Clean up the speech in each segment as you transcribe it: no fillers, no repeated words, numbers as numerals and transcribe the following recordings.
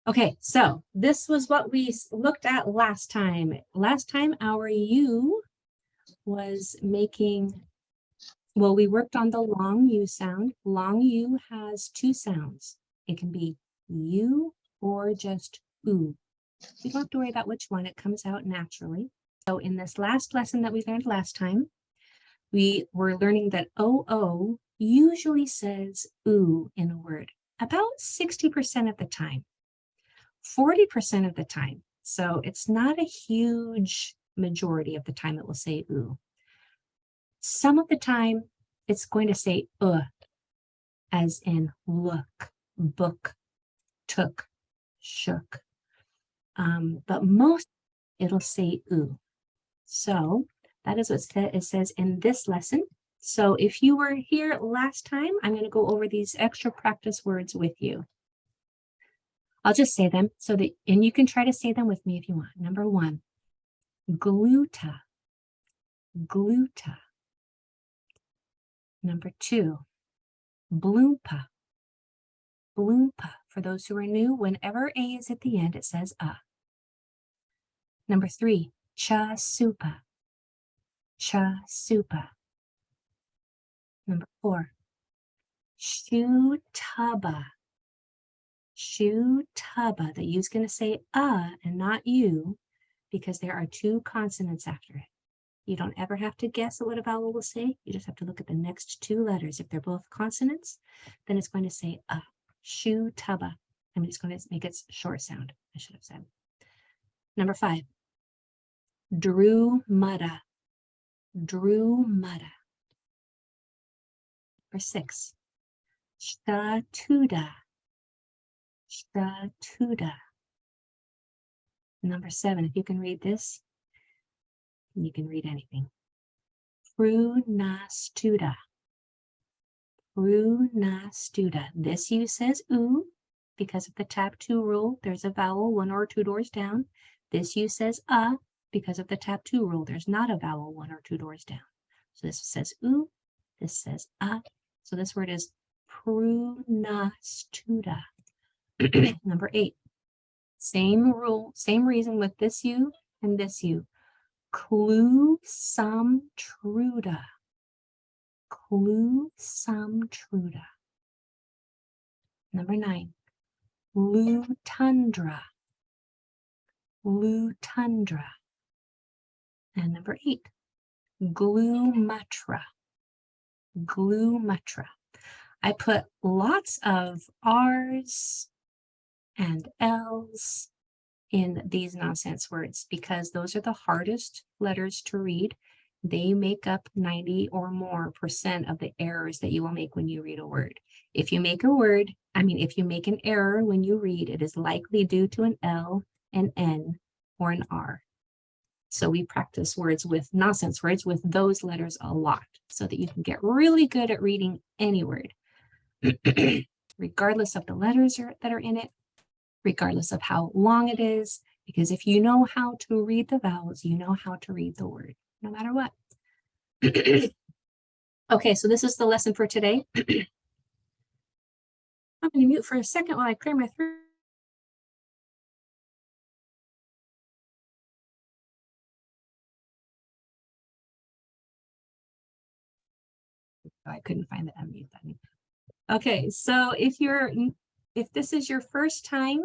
Okay, so this was what we looked at last time. Last time our U was making, well, we worked on the long U sound. Long U has two sounds. It can be U or just oo. You don't have to worry about which one, it comes out naturally. So in this last lesson that we learned last time, we were learning that OO usually says oo in a word about 60% of the time. 40% of the time. So it's not a huge majority of the time it will say ooh. Some of the time it's going to say as in look, book, took, shook. But most it'll say ooh. So that is what it says in this lesson. So if you were here last time, I'm going to go over these extra practice words with you. I'll just say them so that, and you can try to say them with me if you want. Number one, gluta, gluta. Number two, bloompa, bloompa. For those who are new, whenever A is at the end, it says a. Number three, cha-supa, cha-supa. Number four, shoe-tubba, shoe-tubba. The U's going to say and not you because there are two consonants after it. You don't ever have to guess at what a vowel will say. You just have to look at the next two letters. If they're both consonants, then it's going to say shoe-tubba. I mean, it's going to make its short sound, I should have said. Number five, drew-mudda, drew-mudda. Number six, statuda, statuda. Number seven, if you can read this, you can read anything. Prunastuda, prunastuda. This U says oo because of the tap two rule. There's a vowel one or two doors down. This U says because of the tap two rule. There's not a vowel one or two doors down. So this says oo, this says So this word is prunastuda. Number eight, same rule, same reason with this U and this U. Clue-some-truda, clue-some-truda. Number nine, lutundra, lutundra. And number eight, glumatra, glumatra. I put lots of R's and L's in these nonsense words because those are the hardest letters to read. They make up 90% or more of the errors that you will make when you read a word. If you make if you make an error when you read, it is likely due to an L, an N, or an R. So we practice words with nonsense words with those letters a lot so that you can get really good at reading any word, regardless of the letters that are in it, regardless of how long it is, because if you know how to read the vowels, you know how to read the word, no matter what. Okay, so this is the lesson for today. I'm going to mute for a second while I clear my throat. I couldn't find the unmute button. Okay, so if this is your first time,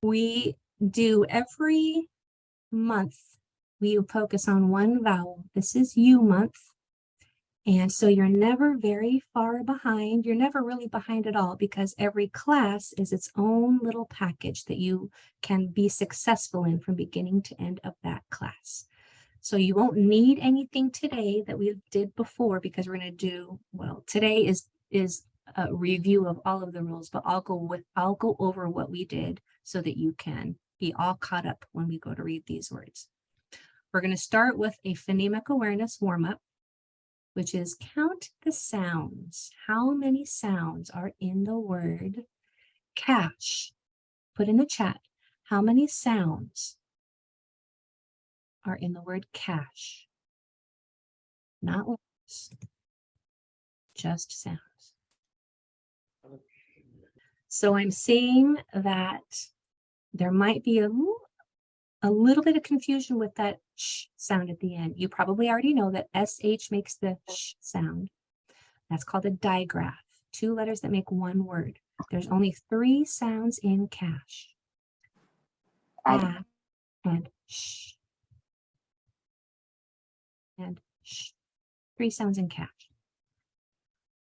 we do every month, we focus on one vowel. This is U month. And so you're never very far behind. You're never really behind at all because every class is its own little package that you can be successful in from beginning to end of that class. So you won't need anything today that we did before because we're going to do, well, today is a review of all of the rules, but I'll go over what we did so that you can be all caught up when we go to read these words. We're going to start with a phonemic awareness warm-up, which is count the sounds. How many sounds are in the word cash? Put in the chat, how many sounds are in the word cash? Not words, just sounds. So I'm saying that there might be a little bit of confusion with that sh sound at the end. You probably already know that SH makes the sh sound. That's called a digraph. 2 letters that make 1 word. There's only 3 sounds in cash. A and sh. And sh. 3 sounds in cash.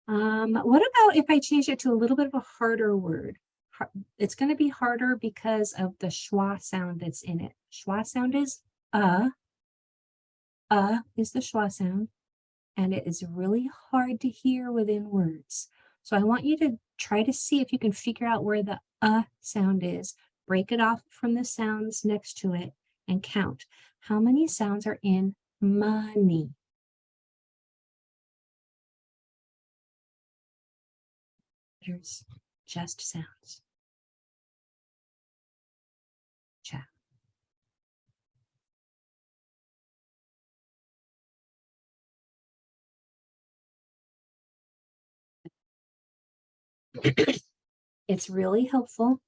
What about if I change it to a little bit of a harder word? It's going to be harder because of the schwa sound that's in it. Schwa sound is is the schwa sound, and it is really hard to hear within words. So I want you to try to see if you can figure out where the sound is, break it off from the sounds next to it, and count. How many sounds are in money? There's just sounds. Chat. It's really helpful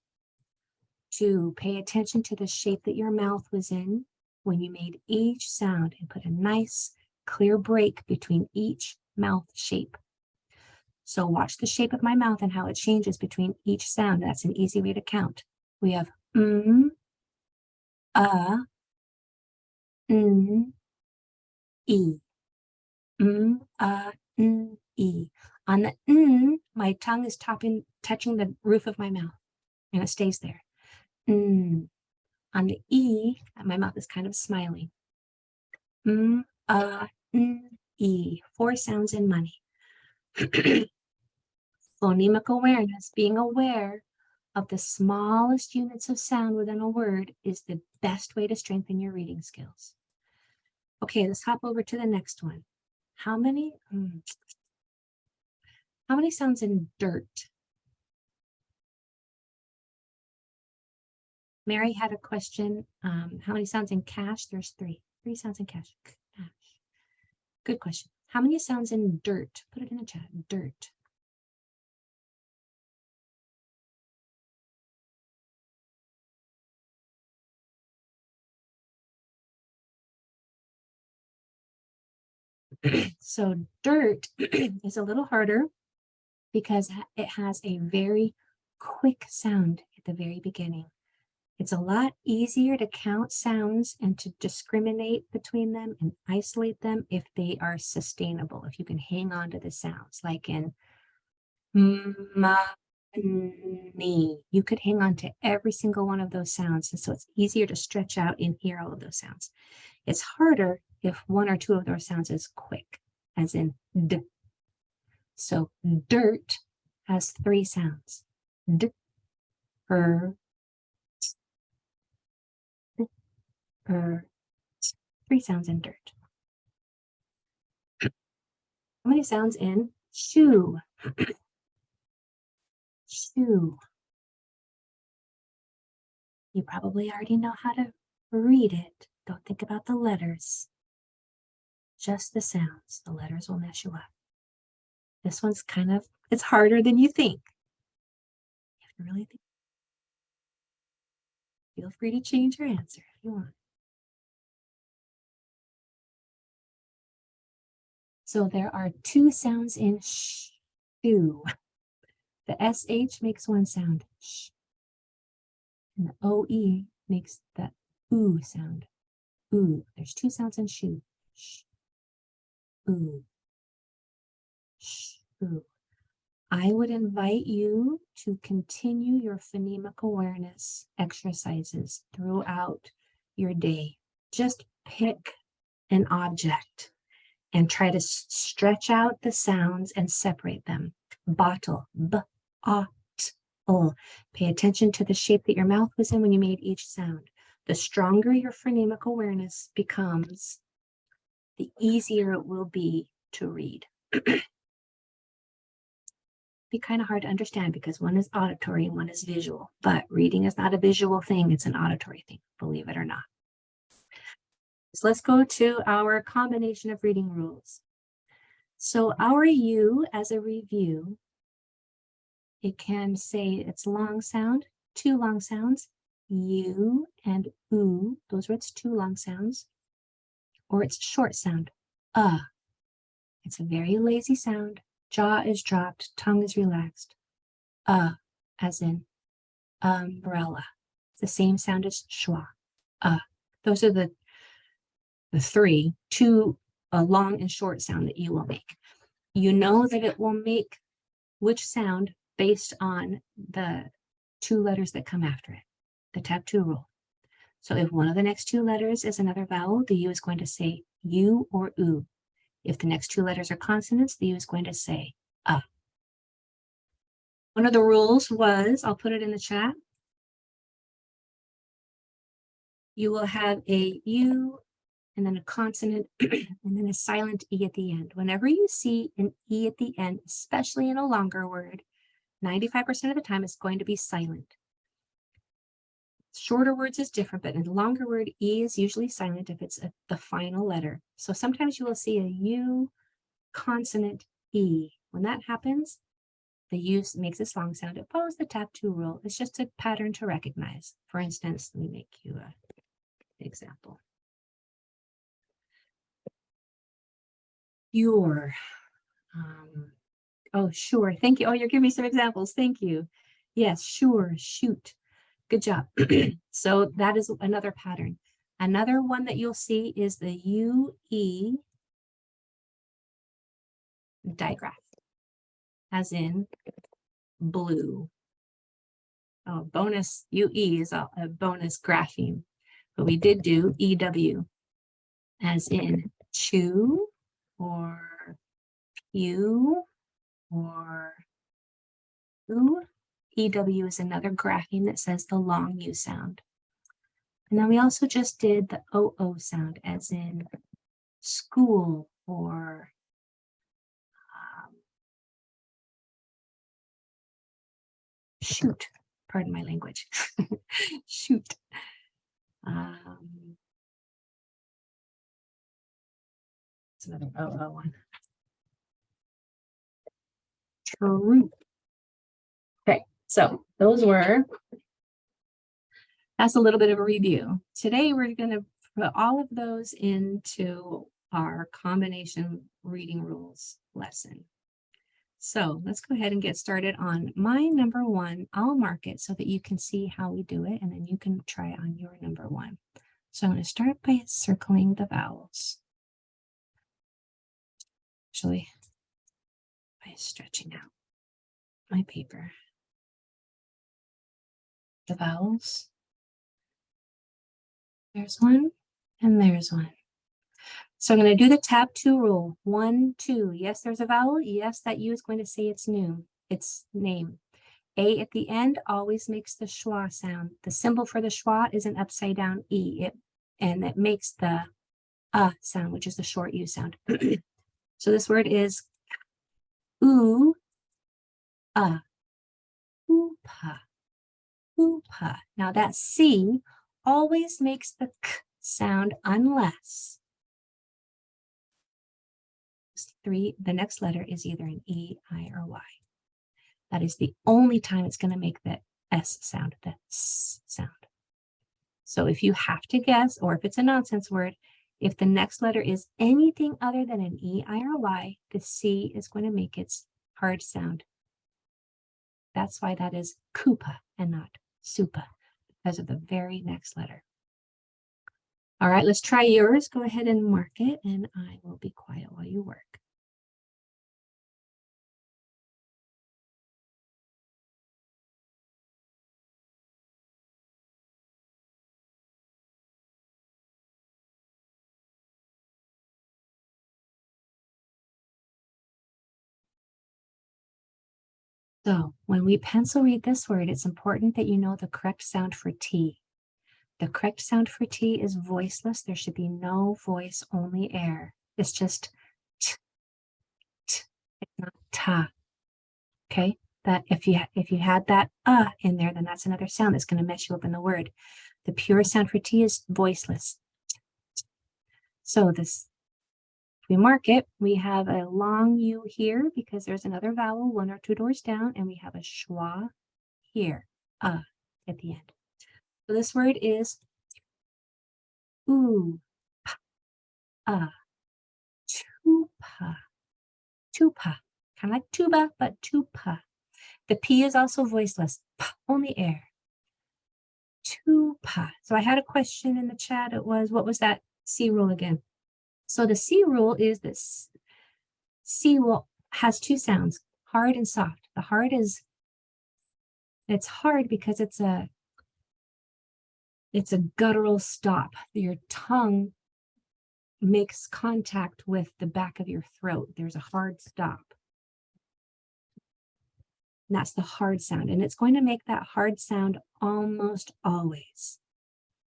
to pay attention to the shape that your mouth was in when you made each sound and put a nice clear break between each mouth shape. So watch the shape of my mouth and how it changes between each sound. That's an easy way to count. We have E. E. On the my tongue is touching the roof of my mouth, and it stays there. On the E, my mouth is kind of smiling. E. 4 sounds in money. Phonemic awareness, being aware of the smallest units of sound within a word, is the best way to strengthen your reading skills. Okay, let's hop over to the next one. How many sounds in dirt? Mary had a question. How many sounds in cash? There's 3. 3 sounds in cash. Good question. How many sounds in dirt? Put it in the chat. Dirt. So dirt is a little harder because it has a very quick sound at the very beginning. It's a lot easier to count sounds and to discriminate between them and isolate them if they are sustainable, if you can hang on to the sounds, like in money. You could hang on to every single one of those sounds, and so it's easier to stretch out and hear all of those sounds. It's harder if 1 or 2 of those sounds is quick, as in d. So dirt has 3 sounds. D, 3 sounds in dirt. How many sounds in shoe? Shoe. You probably already know how to read it. Don't think about the letters. Just the sounds. The letters will mess you up. This one's it's harder than you think. You have to really think. Feel free to change your answer if you want. So there are 2 sounds in shoe. The SH makes 1 sound, sh. And the OE makes the oo sound, oo. There's 2 sounds in shoe, sh, oo, sh, oo. I would invite you to continue your phonemic awareness exercises throughout your day. Just pick an object and try to stretch out the sounds and separate them. Bottle, b-a-t-l. Pay attention to the shape that your mouth was in when you made each sound. The stronger your phonemic awareness becomes, the easier it will be to read. Be kind of hard to understand because one is auditory and one is visual, but reading is not a visual thing, it's an auditory thing, believe it or not. So let's go to our combination of reading rules. So our U, as a review, It can say its long sound, two long sounds, U and oo, those are its two long sounds, or its short sound, It's a very lazy sound. Jaw is dropped, tongue is relaxed. As in umbrella. It's the same sound as schwa. Those are the three, two, a long and short sound that you will make. You know that it will make which sound based on the two letters that come after it, the tap two rule. So if one of the next two letters is another vowel, the U is going to say U or oo. If the next two letters are consonants, the U is going to say One of the rules was, I'll put it in the chat, you will have a U and then a consonant and then a silent E at the end. Whenever you see an E at the end, especially in a longer word, 95% of the time it's going to be silent. Shorter words is different, but in a longer word, E is usually silent if it's the final letter. So sometimes you will see a U consonant E. When that happens, the U makes its long sound. It follows the tap two rule. It's just a pattern to recognize. For instance, let me make you an example. Your, oh, sure, thank you. Oh, you're giving me some examples. Thank you. Yes, sure, shoot. Good job. So that is another pattern. Another one that you'll see is the UE digraph, as in blue. Oh, bonus UE is a bonus grapheme, but we did do EW, as in chew or you or ooh. EW is another grapheme that says the long U sound. And then we also just did the OO sound, as in school or shoot. Pardon my language. Shoot. It's another OO one. True. Okay, so those were, that's a little bit of a review. Today we're going to put all of those into our combination reading rules lesson. So let's go ahead and get started on my number one. I'll mark it so that you can see how we do it, and then you can try on your number one. So I'm going to start by circling the vowels. Actually, by stretching out my paper. The vowels. There's one, and there's one. So I'm going to do the tap two rule. 1, 2. Yes, there's a vowel. Yes, that U is going to say its name. A at the end always makes the schwa sound. The symbol for the schwa is an upside down E, and it makes the sound, which is the short U sound. So this word is oo, oopa, oopa. Now that C always makes the k sound unless the next letter is either an E, I, or Y. That is the only time it's going to make the S sound, the S sound. So if you have to guess, or if it's a nonsense word, if the next letter is anything other than an E, I, or Y, the C is going to make its hard sound. That's why that is kupa and not supa, because of the very next letter. All right, let's try yours. Go ahead and mark it, and I will be quiet while you work. So when we pencil read this word, it's important that you know the correct sound for T. The correct sound for T is voiceless. There should be no voice, only air. It's just t, t. It's not ta. Okay, that if you had that in there, then that's another sound that's going to mess you up in the word. The pure sound for T is voiceless. So this If we mark it, we have a long U here because there's another vowel 1 or 2 doors down, and we have a schwa here, at the end. So this word is ooh, tupa, tupa, kind of like tuba, but tupa. The P is also voiceless, only air. Tupa. So I had a question in the chat. It was, what was that C rule again? So the C rule is that C rule has 2 sounds, hard and soft. The hard is, it's hard because it's a guttural stop. Your tongue makes contact with the back of your throat. There's a hard stop. And that's the hard sound. And it's going to make that hard sound almost always.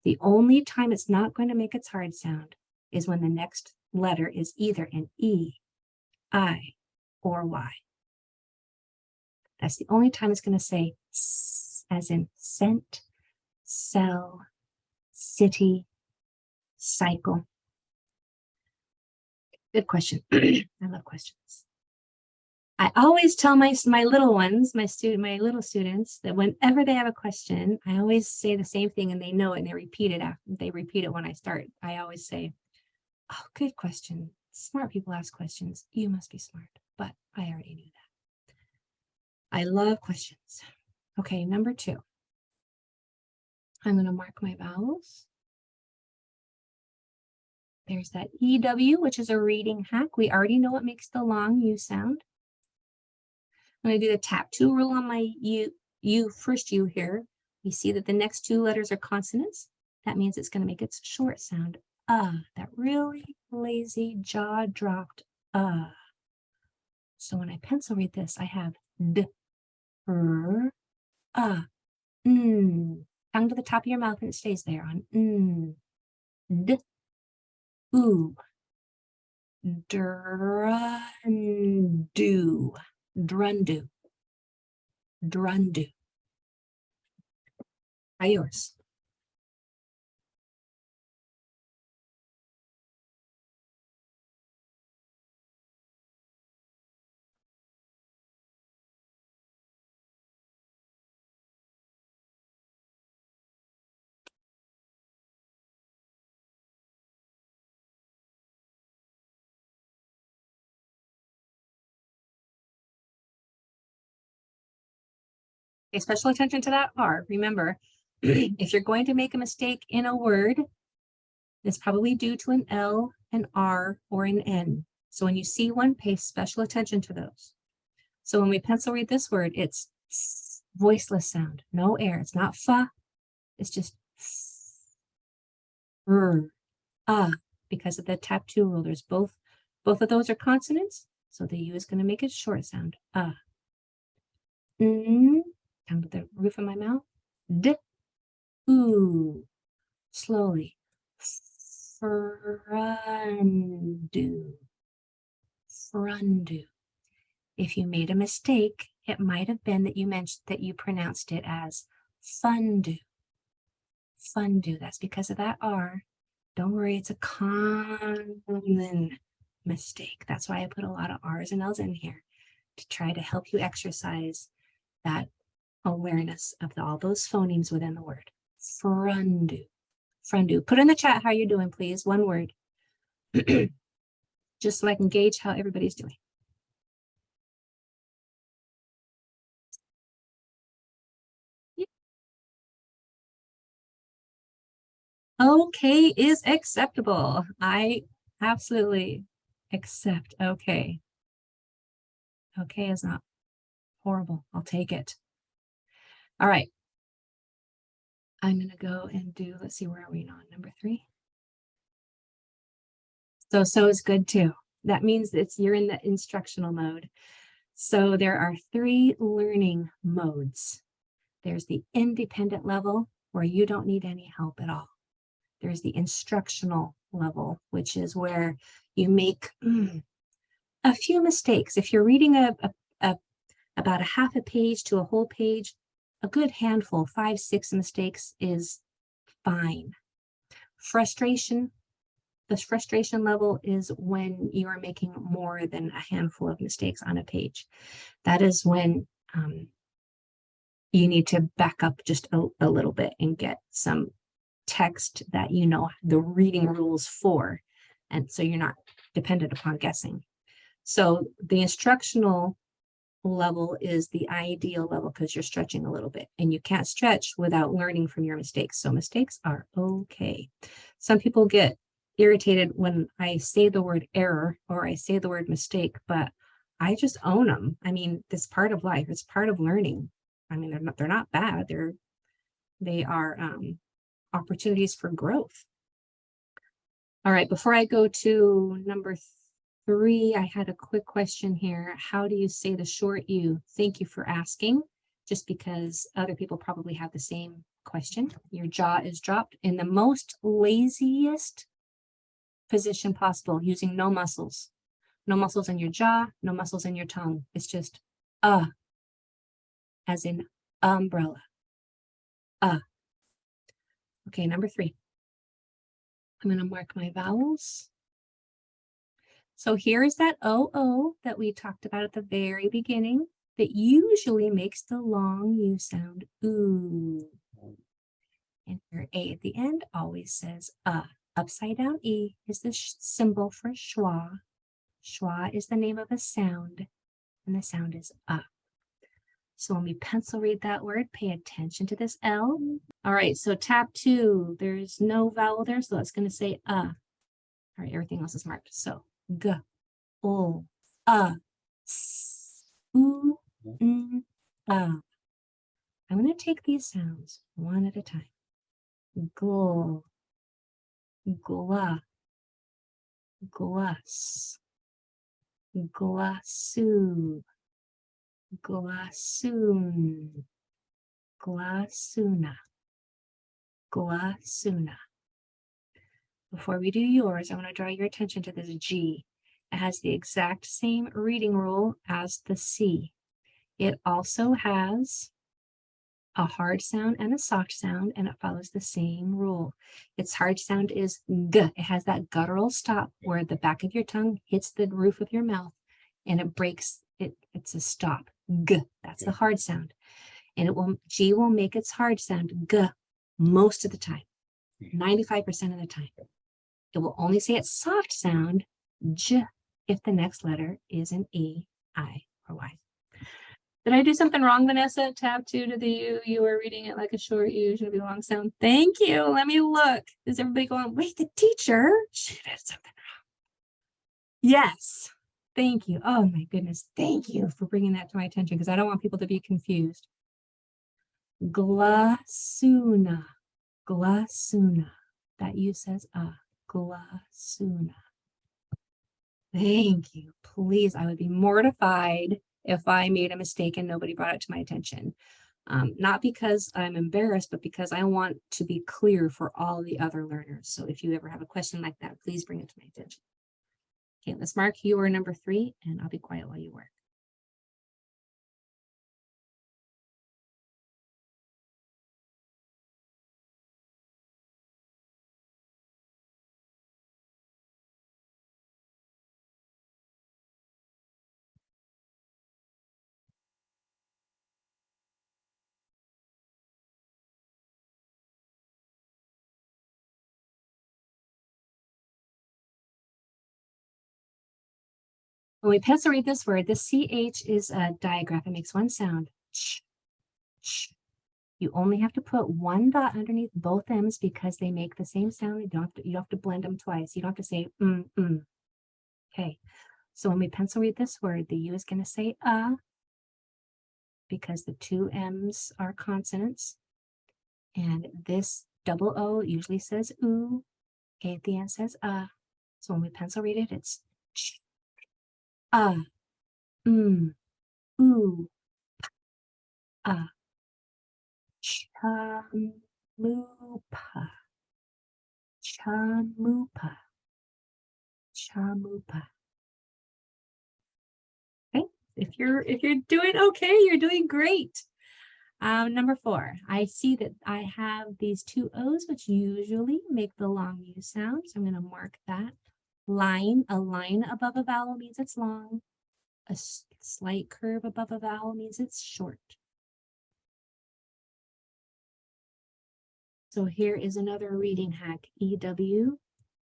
The only time it's not going to make its hard sound is when the next letter is either an E, I, or Y. That's the only time it's going to say S, as in scent, cell, city, cycle. Good question. I love questions. I always tell my little ones, my little students, that whenever they have a question, I always say the same thing, and they know it, and they repeat it after. They repeat it when I start. I always say, "Oh, good question. Smart people ask questions. You must be smart." But I already knew that. I love questions. Okay, number 2. I'm going to mark my vowels. There's that EW, which is a reading hack. We already know what makes the long U sound. I'm going to do the tap 2 rule on my first U here. You see that the next 2 letters are consonants. That means it's going to make its short sound, that really lazy jaw dropped, So when I pencil read this, I have D, R, Tongue to the top of your mouth, and it stays there on D, oo, drundu, drundu, drundu. Try yours. Pay special attention to that R. Remember, if you're going to make a mistake in a word, it's probably due to an L, an R, or an N. So when you see one, pay special attention to those. So when we pencil read this word, it's voiceless sound, no air. It's not fa, it's just because of the tap 2 rule. There's both of those are consonants, so the U is going to make it short sound. Down to the roof of my mouth. D, oo, slowly. Frundu, frundu. If you made a mistake, it might have been that you mentioned that you pronounced it as fundu. Fundu. That's because of that R. Don't worry, it's a common mistake. That's why I put a lot of R's and L's in here, to try to help you exercise that awareness of all those phonemes within the word. Frundu. Frundu. Put in the chat how you're doing, please. One word. Just so I can gauge how everybody's doing. Okay is acceptable. I absolutely accept okay. Okay is not horrible. I'll take it. All right. I'm going to go and do, let's see, where are we on? Number 3. So is good too. That means you're in the instructional mode. So there are 3 learning modes. There's the independent level, where you don't need any help at all. There's the instructional level, which is where you make a few mistakes. If you're reading about a half a page to a whole page, a good handful, 5, 6 mistakes is fine. Frustration, The frustration level is when you are making more than a handful of mistakes on a page. That is when you need to back up just a little bit and get some text that you know the reading rules for. And so you're not dependent upon guessing. So the instructional level is the ideal level because you're stretching a little bit, and you can't stretch without learning from your mistakes. So mistakes are okay. Some people get irritated when I say the word error or I say the word mistake, but I just own them. I mean, it's part of life. It's part of learning. I mean, they're not bad. They are opportunities for growth. All right, before I go to number 3, I had a quick question here. How do you say the short U? Thank you for asking, just because other people probably have the same question. Your jaw is dropped in the most laziest position possible, using no muscles. No muscles in your jaw, no muscles in your tongue. It's just as in umbrella. Okay, number 3. I'm going to mark my vowels. So here's that O that we talked about at the very beginning that usually makes the long U sound, ooh. And your A at the end always says Upside down E is the symbol for schwa. Schwa is the name of a sound, and the sound is So when we pencil read that word, pay attention to this L. All right, so tab 2, there's no vowel there, so that's going to say All right, everything else is marked. So G, O, S, U, N, I'm going to take these sounds one at a time. Gl, gla, glass, glassu, glassoon, glassuna, glassuna. Before we do yours, I want to draw your attention to this G. It has the exact same reading rule as the C. It also has a hard sound and a soft sound, and it follows the same rule. Its hard sound is G. It has that guttural stop where the back of your tongue hits the roof of your mouth and it breaks it. It's a stop. G. That's the hard sound. And G will make its hard sound G most of the time, 95% of the time. It will only say its soft sound J if the next letter is an E, I, or Y. Did I do something wrong, Vanessa? Tab 2 to the U. You were reading it like a short U. Should be long sound. Thank you. Let me look. Is everybody going, wait, the teacher? She did something wrong. Yes. Thank you. Oh my goodness. Thank you for bringing that to my attention because I don't want people to be confused. Glassuna. Glassuna. That U says glassuna. Thank you. Please, I would be mortified if I made a mistake and nobody brought it to my attention. Not because I'm embarrassed, but because I want to be clear for all the other learners. So if you ever have a question like that, please bring it to my attention. Okay, let's mark you are number 3, and I'll be quiet while you work. When we pencil read this word, the CH is a digraph. It makes one sound. Ch, ch. You only have to put one dot underneath both M's because they make the same sound. You don't have to blend them twice. You don't have to say Okay. So when we pencil read this word, the U is going to say because the 2 M's are consonants. And this double O usually says oo. A at the end says So when we pencil read it, it's ch, ooh, chamupa, chamupa, chamupa. Okay, if you're doing okay, you're doing great. Number 4, I see that I have these 2 O's, which usually make the long U sound. So I'm going to mark that line. A line above a vowel means it's long. A slight curve above a vowel means it's short. So here is another reading hack. EW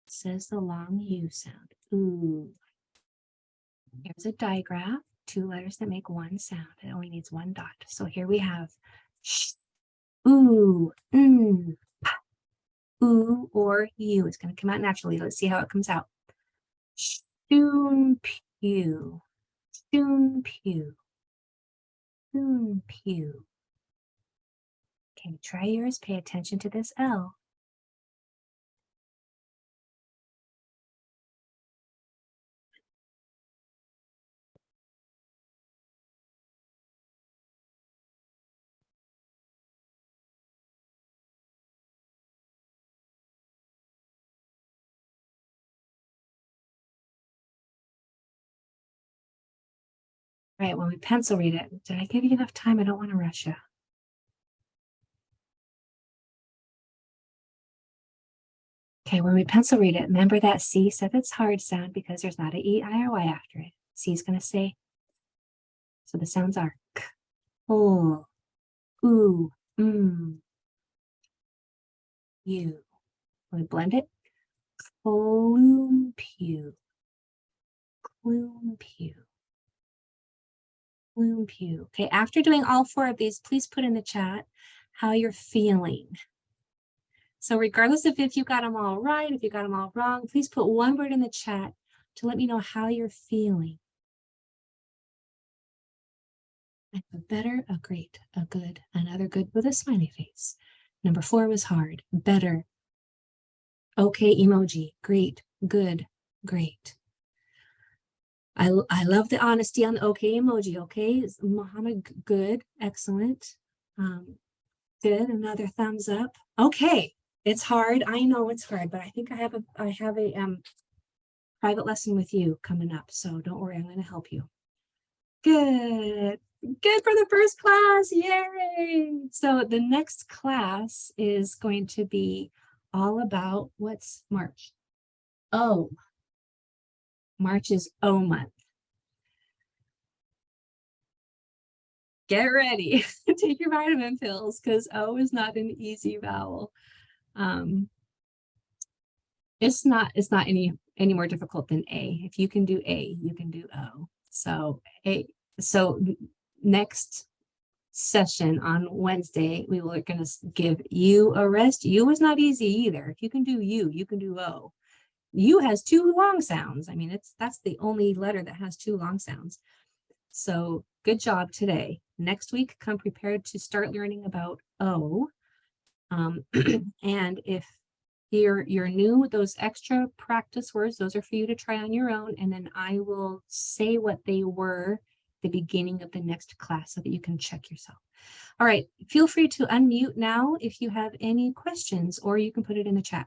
says the long U sound. Ooh. Here's a digraph. 2 letters that make one sound. It only needs 1 dot. So here we have sh, ooh, pa, ooh, or you. It's going to come out naturally. Let's see how it comes out. Shoon pew, shoon pew, shoon pew. Okay, try yours. Pay attention to this L. All right, when we pencil read it, did I give you enough time? I don't want to rush you. Okay, when we pencil read it, remember that C said its hard sound because there's not an E, I, or Y after it. C is going to say, so the sounds are k, o, ooh, you. When we blend it, clumpew, clumpew, clumpew. Okay, after doing all 4 of these, please put in the chat how you're feeling. So regardless of if you got them all right, if you got them all wrong, please put 1 word in the chat to let me know how you're feeling. A better, a great, a good, another good with a smiley face. Number 4 was hard. Better. Okay emoji. Great, good, great. I love the honesty on the okay emoji. Okay, Muhammad, good, excellent. Good, another thumbs up. Okay, it's hard. I know it's hard, but I think I have a private lesson with you coming up. So don't worry, I'm going to help you. Good. Good for the first class. Yay. So the next class is going to be all about what's March? O. March is O month. Get ready. Take your vitamin pills because O is not an easy vowel. It's not any more difficult than A. If you can do A, you can do O. So next session on Wednesday, we were going to give U a rest. U is not easy either. If you can do U, you can do O. U has 2 long sounds. I mean, that's the only letter that has 2 long sounds. So good job today. Next week, come prepared to start learning about O. And if you're new with those extra practice words, those are for you to try on your own. And then I will say what they were the beginning of the next class so that you can check yourself. All right, feel free to unmute now if you have any questions, or you can put it in the chat.